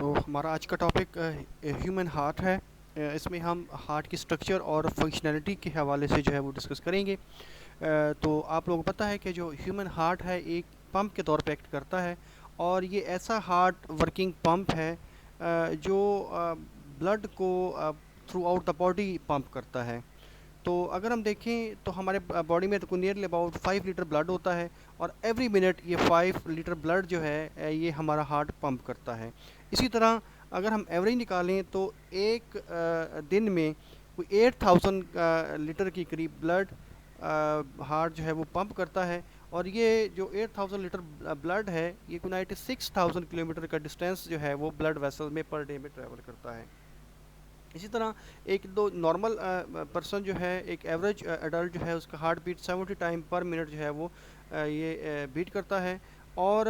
तो हमारा आज का टॉपिक ह्यूमन हार्ट है। इसमें हम हार्ट की स्ट्रक्चर और फंक्शनैलिटी के हवाले से जो है वो डिस्कस करेंगे। तो आप लोगों को पता है कि जो ह्यूमन हार्ट है एक पंप के तौर पे एक्ट करता है, और ये ऐसा हार्ट वर्किंग पंप है जो ब्लड को through out the body pump करता है। तो अगर हम देखें तो हमारे बॉडी में तो नियरली अबाउट 5 लीटर ब्लड होता है, और एवरी मिनट ये 5 लीटर ब्लड जो है ये हमारा हार्ट पंप करता है। इसी तरह अगर हम एवरेज निकालें तो एक दिन में कोई 8,000 लीटर के करीब ब्लड हार्ट जो है वो पंप करता है। और ये जो 8,000 लीटर ब्लड है ये कोई 96,000 किलोमीटर का डिस्टेंस जो है वो ब्लड वेसल में पर डे में ट्रेवल करता है। इसी तरह एक दो नॉर्मल पर्सन जो है, एक एवरेज एडल्ट जो है, उसका heart beat 70 time per minute जो है वो ये बीट करता है। और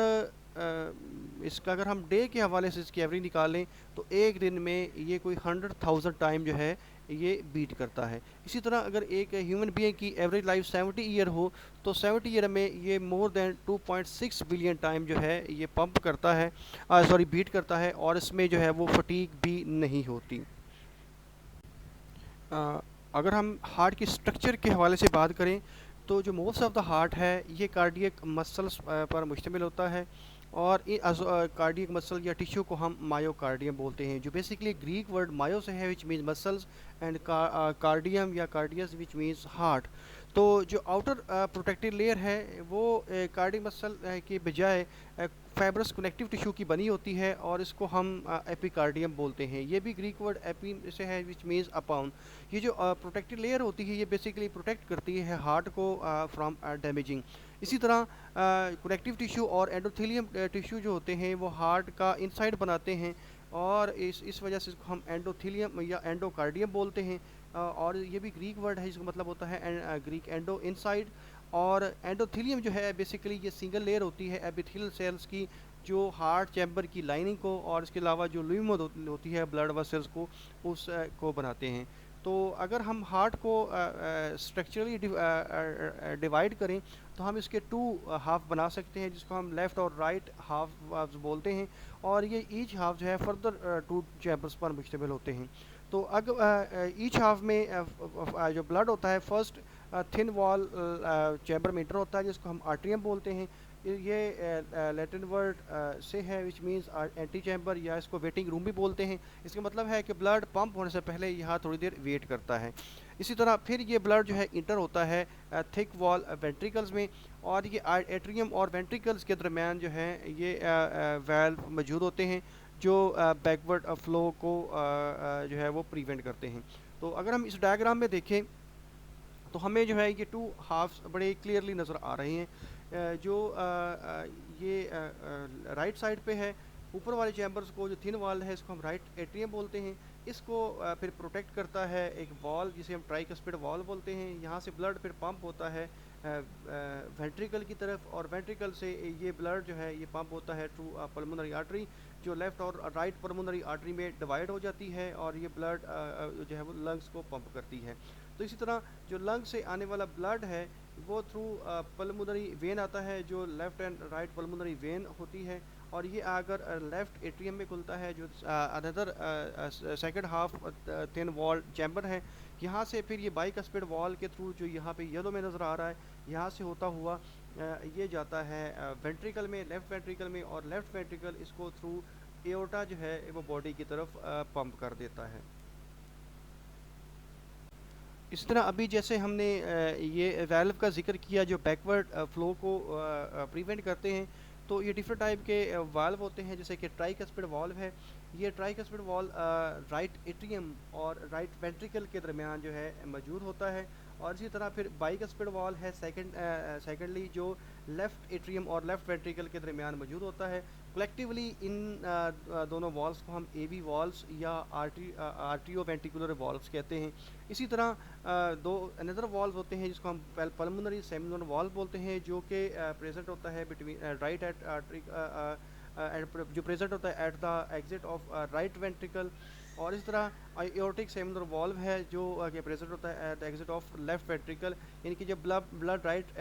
इसका अगर हम डे के हवाले से इसकी एवरेज निकालें तो एक दिन में ये कोई 100,000 टाइम जो है ये बीट करता है। इसी तरह अगर एक ह्यूमन बीइंग की एवरेज लाइफ 70 ईयर हो तो 70 ईयर में ये मोर देन 2.6 बिलियन टाइम जो है ये पंप करता है, सॉरी बीट करता है, और इसमें जो है वो फटीग भी नहीं होती। अ, अगर हम हार्ट की स्ट्रक्चर के हवाले से बात करें तो जो मोस्ट ऑफ द हार्ट है ये कार्डियक मसल्स पर मुश्तमिल होता है। और कार्डियक मसल या टिश्यू को हम मायोकार्डियम बोलते हैं, जो बेसिकली ग्रीक वर्ड मायो से है, which means muscles, and cardium या कार्डियस विच मीन्स हार्ट। तो जो आउटर प्रोटेक्टिव लेयर है वो कार्डियक मसल के बजाय फाइब्रस कनेक्टिव टिश्यू की बनी होती है, और इसको हम एपिकार्डियम बोलते हैं। ये भी ग्रीक वर्ड एपी से है, विच मीन्स अपॉन। ये जो प्रोटेक्टिव लेयर होती है ये बेसिकली प्रोटेक्ट करती है हार्ट को फ्रॉम डैमेजिंग। इसी तरह कनेक्टिव टिश्यू और एंडोथेलियम टिश्यू जो होते हैं वो हार्ट का इनसाइड बनाते हैं, और इस वजह से इसको हम एंडोथेलियम या एंडोकार्डियम बोलते हैं। और ये भी ग्रीक वर्ड है जिसका मतलब होता है ग्रीक एंडो इनसाइड। और एंडोथेलियम जो है बेसिकली ये सिंगल लेयर होती है एपिथेलियल सेल्स की, जो हार्ट चैम्बर की लाइनिंग को और इसके अलावा जो लुइमो होती है ब्लड वेसल्स को, उस को बनाते हैं। तो अगर हम हार्ट को स्ट्रक्चरली डिवाइड करें तो हम इसके टू हाफ बना सकते हैं, जिसको हम लेफ़्ट और राइट हाफ बोलते हैं। और ये ईच हाफ जो है फर्दर टू चैम्बर्स पर मुश्तमिल होते हैं। तो अगर ईच हाफ में जो ब्लड होता है फर्स्ट थिन वॉल चैम्बर में इंटर होता है, जिसको हम आर्ट्रियम बोलते हैं। ये लैटिन वर्ड से है, विच मीन्स एंटी चैम्बर, या इसको वेटिंग रूम भी बोलते हैं। इसका मतलब है कि ब्लड पंप होने से पहले यहाँ थोड़ी देर वेट करता है। इसी तरह फिर ये ब्लड जो है इंटर होता है थिक वॉल वेंट्रिकल्स में, और ये एट्रियम और वेंट्रिकल्स के दरमियान जो है ये वैल्व मौजूद होते हैं, जो बैकवर्ड फ्लो को जो है वो प्रिवेंट करते हैं। तो अगर हम इस डायग्राम में देखें तो हमें जो है ये टू हाफ्स बड़े क्लियरली नज़र आ रहे हैं। जो ये राइट साइड पे है, ऊपर वाले चैम्बर्स को जो थिन वॉल है इसको हम राइट एट्रियम बोलते हैं। इसको फिर प्रोटेक्ट करता है एक वॉल जिसे हम ट्राइकस्पिड वॉल बोलते हैं। यहाँ से ब्लड फिर पंप होता है वेंट्रिकल की तरफ, और वेंट्रिकल से ये ब्लड जो है ये पंप होता है थ्रू पल्मोनरी आर्टरी, जो लेफ़्ट और राइट पल्मोनरी आर्टरी में डिवाइड हो जाती है, और ये ब्लड जो है वो लंग्स को पंप करती है। तो इसी तरह जो लंग से आने वाला ब्लड है वो थ्रू पल्मोनरी वेन आता है, जो left and right pulmonary vein होती है। और ये अगर लेफ़्ट एट्रियम में खुलता है, जो another second half thin wall chamber है। यहाँ से फिर ये बाइकस्पिड वॉल के थ्रू, जो यहाँ पे येलो में नज़र आ रहा है, यहाँ से होता हुआ ये जाता है वेंट्रिकल में, लेफ़्ट वेंट्रिकल में, और लेफ़्ट वेंट्रिकल इसको थ्रू एओर्टा जो है वो बॉडी की तरफ पंप कर देता है। इस तरह अभी जैसे हमने ये वैल्व का जिक्र किया जो बैकवर्ड फ्लो को प्रिवेंट करते हैं, तो ये डिफरेंट टाइप के वाल्व होते हैं, जैसे कि ट्राइकस्पिड वाल्व है। ये ट्राइकस्पिड वाल्व राइट एट्रियम और राइट वेंट्रिकल के दरमियान जो है मौजूद होता है। और इसी तरह फिर बाइकस्पिड वाल्व है सेकेंडली, जो लेफ़्ट एट्रियम और लेफ़्ट वेंट्रिकल के दरमियान मौजूद होता है। कलेक्टिवली इन दोनों वॉल्स को हम एवी वॉल्स या आर्टियो वेंटिकुलर वॉल्व्स कहते हैं। इसी तरह दो अनदर वॉल्व होते हैं जिसको हम पल्मोनरी सेमिनल वॉल्व बोलते हैं, जो कि प्रेजेंट होता है बिटवीन राइट एट आर्टरी, जो प्रेजेंट होता है at the exit of right ventricle. और इस तरह एओर्टिक सेमिनल वॉल्व है जो प्रेजेंट होता है at the exit of left ventricle, यानी कि जब ब्लड राइट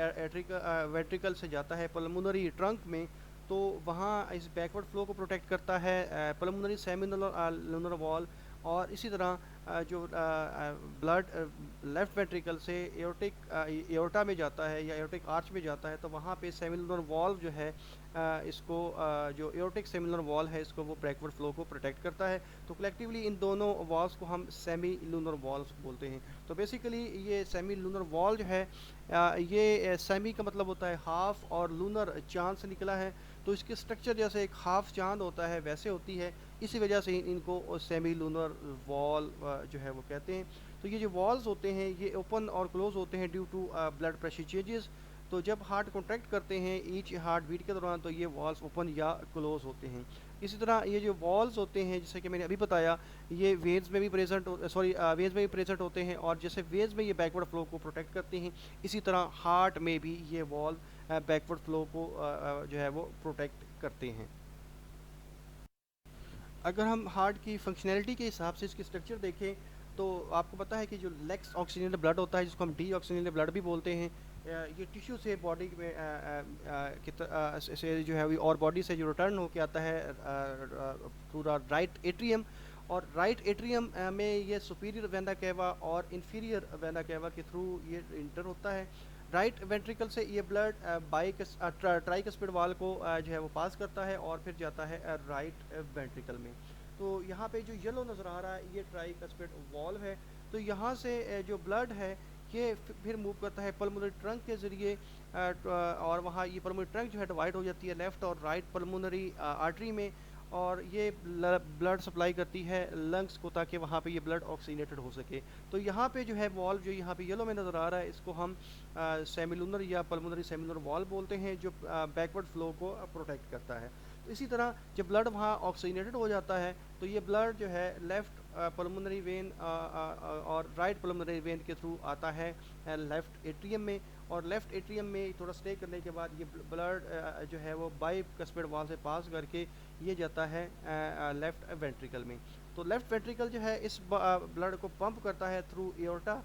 वेंट्रिकल से जाता है पल्मोनरी ट्रंक में, तो वहाँ इस बैकवर्ड फ्लो को प्रोटेक्ट करता है पल्मोनरी सेमिनल लूनर वॉल। और इसी तरह जो ब्लड लेफ्ट वेंट्रिकल से एओर्टिक एओर्टा में जाता है या एओर्टिक आर्च में जाता है, तो वहाँ पे सेमिनल वॉल्व जो है इसको जो एओर्टिक सेमिनल वॉल है इसको वो बैकवर्ड फ्लो को प्रोटेक्ट करता है। तो कलेक्टिवली इन दोनों वॉल्स को हम सेमी लूनर वॉल्स बोलते हैं। तो बेसिकली ये सेमी लूनर वॉल जो है ये सेमी का मतलब होता है हाफ, और लूनर चांद से निकला है, तो इसके स्ट्रक्चर जैसे एक हाफ चांद होता है वैसे होती है। इसी वजह से इनको सेमी लूनर वॉल जो है वो कहते हैं। तो ये जो वॉल्स होते हैं ये ओपन और क्लोज होते हैं due to blood pressure changes. तो जब हार्ट कॉन्ट्रैक्ट करते हैं ईच हार्ट बीट के दौरान, तो ये वॉल्स ओपन या क्लोज होते हैं। इसी तरह ये जो वॉल्स होते हैं जैसे कि मैंने अभी बताया, ये वेन्स में भी प्रेजेंट वेन्स में भी प्रेजेंट होते हैं, और जैसे वेन्स में ये बैकवर्ड फ्लो को प्रोटेक्ट करते हैं, इसी तरह हार्ट में भी ये वॉल बैकवर्ड फ्लो को जो है वो प्रोटेक्ट करते हैं। अगर हम हार्ट की फंक्शनैलिटी के हिसाब से इसकी स्ट्रक्चर देखें, तो आपको पता है कि जो लेग्स ऑक्सीजनेटेड ब्लड होता है जिसको हम डी ऑक्सीजनेटेड ब्लड भी बोलते हैं, ये टिश्यू से बॉडी में से जो है और बॉडी से जो रिटर्न होके आता है थ्रू द राइट एट्रियम। और राइट एट्रियम में ये सुपीरियर वेना केवा और इंफीरियर वेना केवा के थ्रू ये इंटर होता है। राइट वेंट्रिकल से ये ब्लड ट्राइकस्पिड वाल को जो है वो पास करता है और फिर जाता है राइट वेंट्रिकल में। तो यहाँ पे जो येलो नज़र आ रहा है ये ट्राइकस्पिड वॉल्व है। तो यहाँ से जो ब्लड है ये फिर मूव करता है पल्मोनरी ट्रंक के ज़रिए, और वहाँ ये पल्मोनरी ट्रंक जो है डिवाइड हो जाती है लेफ़्ट और राइट पल्मोनरी आर्टरी में, और ये ब्लड सप्लाई करती है लंग्स को ताकि वहाँ पे ये ब्लड ऑक्सीनेटेड हो सके। तो यहाँ पे जो है वॉल्व जो यहाँ पे येलो में नज़र आ रहा है इसको हम सेमिलुनर या पल्मोनरी सेमिलुनर वॉल्व बोलते हैं, जो बैकवर्ड फ्लो को प्रोटेक्ट करता है। तो इसी तरह जब ब्लड वहाँ ऑक्सीनेटेड हो जाता है तो ये ब्लड जो है लेफ़्ट पल्मोनरी वेन और राइट पल्मोनरी वेन के थ्रू आता है लेफ़्ट एट्रियम में, और लेफ़्ट एट्रियम में थोड़ा स्टे करने के बाद ये ब्लड जो है वो बाइकस्पिड वॉल से पास करके ये जाता है लेफ़्ट वेंट्रिकल में। तो लेफ़्ट वेंट्रिकल जो है इस ब्लड को पंप करता है through aorta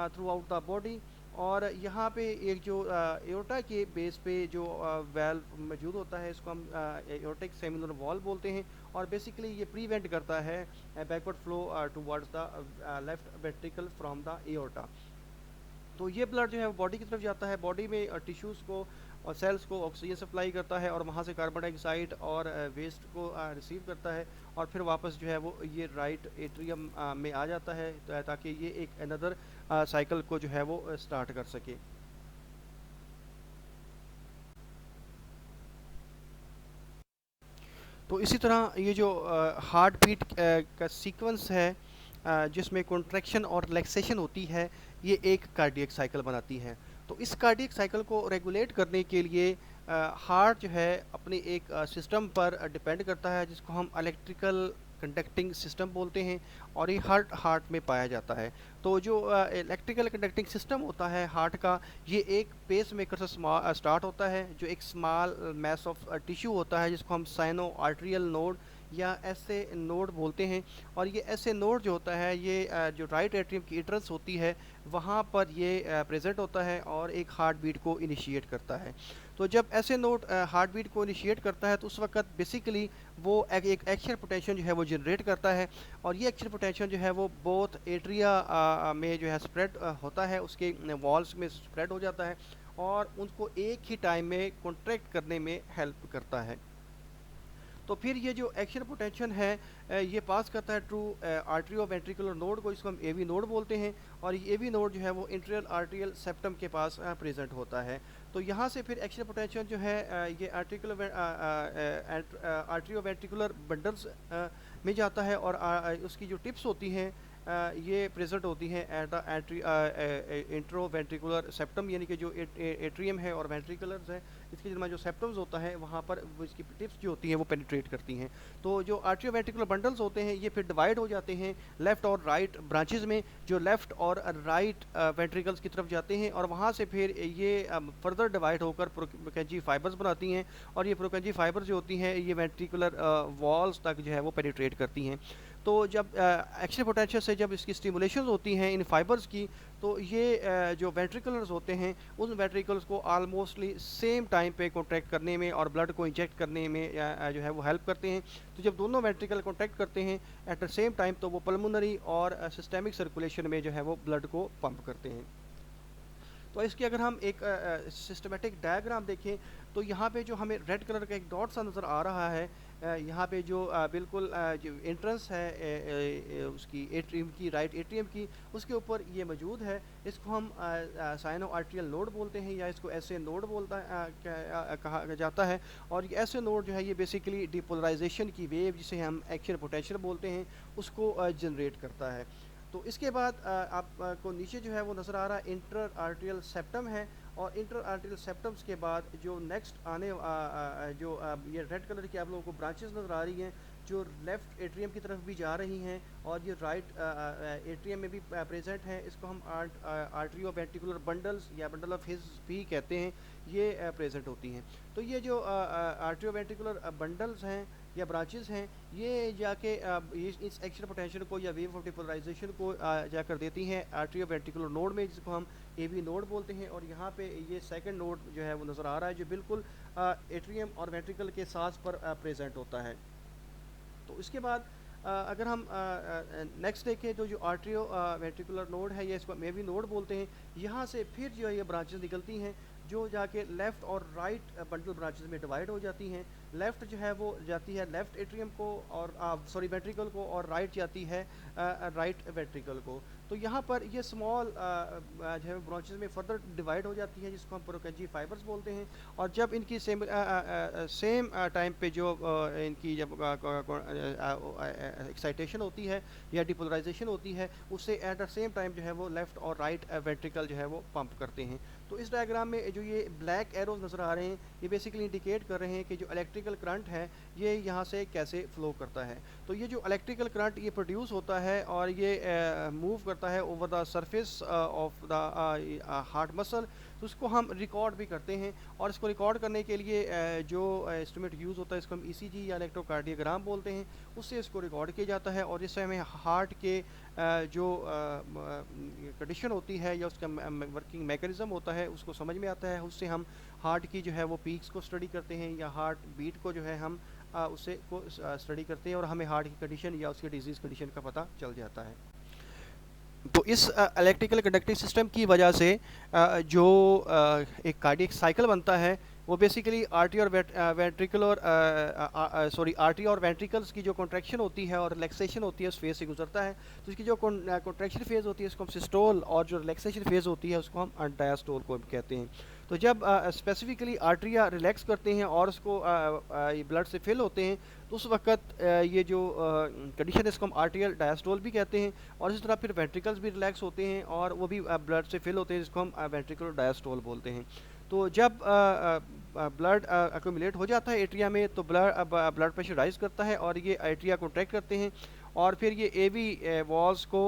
through out the body. और यहाँ पे एक जो एओर्टा के बेस पे जो वेल्व मौजूद होता है इसको हम एओर्टिक सेमिनल वॉल्व बोलते हैं, और बेसिकली ये प्रीवेंट करता है backward flow towards the left ventricle from the aorta. तो ये ब्लड जो है वो बॉडी की तरफ जाता है, बॉडी में टिश्यूज़ को और सेल्स को ऑक्सीजन सप्लाई करता है, और वहाँ से कार्बन डाइऑक्साइड और वेस्ट को रिसीव करता है, और फिर वापस जो है वो ये राइट एट्रियम में आ जाता है ताकि ये एक अनदर साइकिल को जो है वो स्टार्ट कर सके। तो इसी तरह ये जो हार्ट बीट का सीक्वेंस है जिसमें कॉन्ट्रैक्शन और रिलैक्सेशन होती है, ये एक कार्डियक साइकिल बनाती है। तो इस कार्डियक साइकिल को रेगुलेट करने के लिए हार्ट जो है अपने एक सिस्टम पर डिपेंड करता है जिसको हम इलेक्ट्रिकल कंडक्टिंग सिस्टम बोलते हैं, और ये हार्ट में पाया जाता है। तो जो इलेक्ट्रिकल कंडक्टिंग सिस्टम होता है हार्ट का, ये एक पेस मेकर से स्टार्ट होता है, जो एक स्मॉल मैस ऑफ टिश्यू होता है जिसको हम साइनो आर्टरियल नोड या ऐसे नोड बोलते हैं। और ये ऐसे नोड जो होता है ये जो राइट एट्रियम की एंट्रेंस होती है वहाँ पर ये प्रेजेंट होता है और एक हार्ट बीट को इनिशिएट करता है। तो जब ऐसे नोड हार्ट बीट को इनिशिएट करता है तो उस वक्त बेसिकली वो एक एक्शन पोटेंशियल जो है वो जनरेट करता है, और ये एक्शन पोटेंशियल जो है वो बोथ एट्रिया में जो है स्प्रेड होता है, उसके वॉल्स में स्प्रेड हो जाता है, और उनको एक ही टाइम में कॉन्ट्रैक्ट करने में हेल्प करता है। तो फिर ये जो एक्शन पोटेंशियल है ये पास करता है ट्रू आर्टरियो वेंट्रिकुलर नोड को, इसको हम एवी नोड बोलते हैं, और ये एवी नोड जो है वो इंटीरियर आर्टरियल सेप्टम के पास प्रेजेंट होता है। तो यहाँ से फिर एक्शन पोटेंशियल जो है ये आर्टरियो वेंट्रिकुलर बंडल्स में जाता है, और उसकी जो टिप्स होती हैं ये प्रेजेंट होती हैं at the intro ventricular septum, यानी कि जो एट्रियम है और वेंट्रिकुलर्स है इसके जिनमें जो सेप्टम्स होता है वहाँ पर इसकी टिप्स जो होती हैं वो पेनिट्रेट करती हैं। तो जो आर्टरियो वेंट्रिकुलर बंडल्स होते हैं ये फिर डिवाइड हो जाते हैं लेफ़्ट और राइट ब्रांचेज में, जो लेफ़्ट और राइट वेंट्रिकल्स की तरफ जाते हैं, और वहाँ से फिर ये फर्दर फर्दर डिवाइड होकर प्रोकेंजी फाइबर्स बनाती हैं, और ये प्रोकेंजी फाइबर जो होती हैं ये वेंट्रिकुलर वॉल्स तक जो है वो पेनिट्रेट करती हैं। तो जब एक्शन पोटेंशियल से जब इसकी स्टिमुलेशन होती हैं इन फाइबर्स की, तो ये जो वेंट्रिकुलर्स होते हैं उन वेंट्रिकल्स को आलमोस्टली सेम टाइम पे कॉन्ट्रैक्ट करने में और ब्लड को इंजेक्ट करने में जो है वो हेल्प करते हैं। तो जब दोनों वेंट्रिकल कॉन्ट्रैक्ट करते हैं एट द सेम टाइम, तो वो पल्मोनरी और सिस्टेमिक सर्कुलेशन में जो है वो ब्लड को पंप करते हैं। तो इसकी अगर हम एक सिस्टमेटिक डायग्राम देखें, तो यहाँ पे जो हमें रेड कलर का एक डॉट सा नज़र आ रहा है, यहाँ पे जो बिल्कुल जो एंट्रेंस है उसकी एट्रियम की, राइट एट्रियम की, उसके ऊपर ये मौजूद है। इसको हम साइनो आर्टियल नोड बोलते हैं, या इसको ऐसे नोड कहा जाता है। और ये ऐसे नोड जो है ये बेसिकली डिपोलराइजेशन की वेव, जिसे हम एक्शन पोटेंशियल बोलते हैं, उसको जनरेट करता है। तो इसके बाद आपको नीचे जो है वो नज़र आ रहा है इंटर आर्टियल सेप्टम है, और इंटर आर्टियल सेप्टम्स के बाद जो नेक्स्ट आने जो ये रेड कलर की आप लोगों को ब्रांचेस नज़र आ रही हैं, जो लेफ़्ट एट्रियम की तरफ भी जा रही हैं और ये राइट एट्रियम में भी प्रेजेंट हैं। इसको हम आर्टरियो वेंट्रिकुलर बंडल्स या बंडल ऑफ हिज भी कहते हैं, ये प्रेजेंट होती हैं। तो ये जो आर्टरियो वेंट्रिकुलर बंडल्स हैं या ब्रांचेस हैं, ये जाके इस एक्शन पोटेंशियल को या वेव ऑफ डिपोलराइजेशन को जाकर देती हैं आर्टरियो वेंट्रिकुलर नोड में, जिसको हम एवी नोड बोलते हैं। और यहाँ पे ये सेकंड नोड जो है वो नज़र आ रहा है, जो बिल्कुल एट्रियम और वेंट्रिकल के साथ पर प्रेजेंट होता है। तो इसके बाद अगर हम नेक्स्ट देखें, तो जो आर्टरियो वेंट्रिकुलर नोड है, ये इसको मेवी नोड बोलते हैं। यहाँ से फिर जो है ये ब्रांचेस निकलती हैं, जो जाके लेफ़्ट और राइट बंडल ब्रांचेस में डिवाइड हो जाती हैं। लेफ़्ट जो है वो जाती है लेफ़्ट एट्रियम को और वेंट्रिकल को, और राइट जाती है राइट वेंट्रिकल को। तो यहाँ पर ये स्मॉल जो है ब्रांचेस में फर्दर डिवाइड हो जाती है, जिसको हम प्रोकेंजी फाइबर्स बोलते हैं। और जब इनकी सेम टाइम पे जो इनकी जब एक्साइटेशन होती है या डिपोलराइजेशन होती है, उससे एट द सेम टाइम जो है वो लेफ़्ट और राइट वेंट्रिकल जो है वो पंप करते हैं। तो इस डायग्राम में जो ये ब्लैक एरोज नज़र आ रहे हैं, ये बेसिकली इंडिकेट कर रहे हैं कि जो इलेक्ट्रिकल करंट है ये यहाँ से कैसे फ़्लो करता है। तो ये जो इलेक्ट्रिकल करंट ये प्रोड्यूस होता है और ये मूव करता है over the surface of the heart muscle, तो उसको हम रिकॉर्ड भी करते हैं। और इसको रिकॉर्ड करने के लिए जो इंस्ट्रूमेंट यूज़ होता है, इसको हम ईसीजी या इलेक्ट्रोकार्डियोग्राम बोलते हैं, उससे इसको रिकॉर्ड किया जाता है। और इससे हमें हार्ट के जो कंडीशन होती है या उसका वर्किंग मैकेनिज़्म होता है उसको समझ में आता है। उससे हम हार्ट की जो है वो पीक्स को स्टडी करते हैं, या हार्ट बीट को जो है हम उससे को स्टडी करते हैं, और हमें हार्ट की कंडीशन या उसकी डिजीज़ कंडीशन का पता चल जाता है। तो इस इलेक्ट्रिकल कंडक्टिंग सिस्टम की वजह से जो एक कार्डियक साइकिल बनता है, वो बेसिकली आर्टरी और वेंट्रिकुलर आर्टरी और वेंट्रिकल्स की जो कॉन्ट्रैक्शन होती है और रिलैक्सेशन होती है उस फेज़ से गुजरता है। तो इसकी जो कॉन्ट्रैक्शन फेज़ होती है उसको हम सिस्टोल, और जो रिलैक्सेशन फेज़ होती है उसको हम डायस्टोल को कहते हैं। तो जब स्पेसिफिकली आर्टरिया रिलैक्स करते हैं और उसको ब्लड से फिल होते हैं, तो उस वक्त ये जो कंडीशन है इसको हम आर्टियल डायस्टोल भी कहते हैं। और इस तरह फिर वेंट्रिकल्स भी रिलैक्स होते हैं और वो भी ब्लड से फिल होते हैं, जिसको हम वेंट्रिकुलर डायस्टोल बोलते हैं। तो जब ब्लड एक्यूमुलेट हो जाता है एट्रिया में, तो ब्लड प्रेशर राइज करता है और ये एट्रिया कॉन्ट्रैक्ट करते हैं, और फिर ये एवी वॉल्स को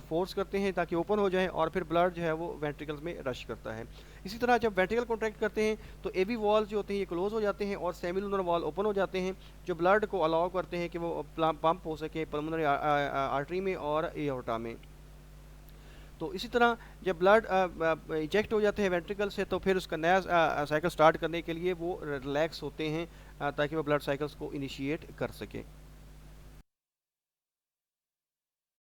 फोर्स करते हैं ताकि ओपन हो जाएं, और फिर ब्लड जो है वो वेंट्रिकल्स में रश करता है। इसी तरह जब वेंट्रिकल कॉन्ट्रैक्ट करते हैं तो एवी वॉल्स जो होते हैं ये क्लोज हो जाते हैं और सेमिलुनर वॉल ओपन हो जाते हैं, जो ब्लड को अलाउ करते हैं कि वो पंप हो सके पल्मोनरी आर्टरी में और एओर्टा में। तो इसी तरह जब ब्लड इजेक्ट हो जाते हैं वेंट्रिकल से, तो फिर उसका नया साइकिल स्टार्ट करने के लिए वो रिलैक्स होते हैं ताकि वो ब्लड साइकिल्स को इनिशिएट कर सके।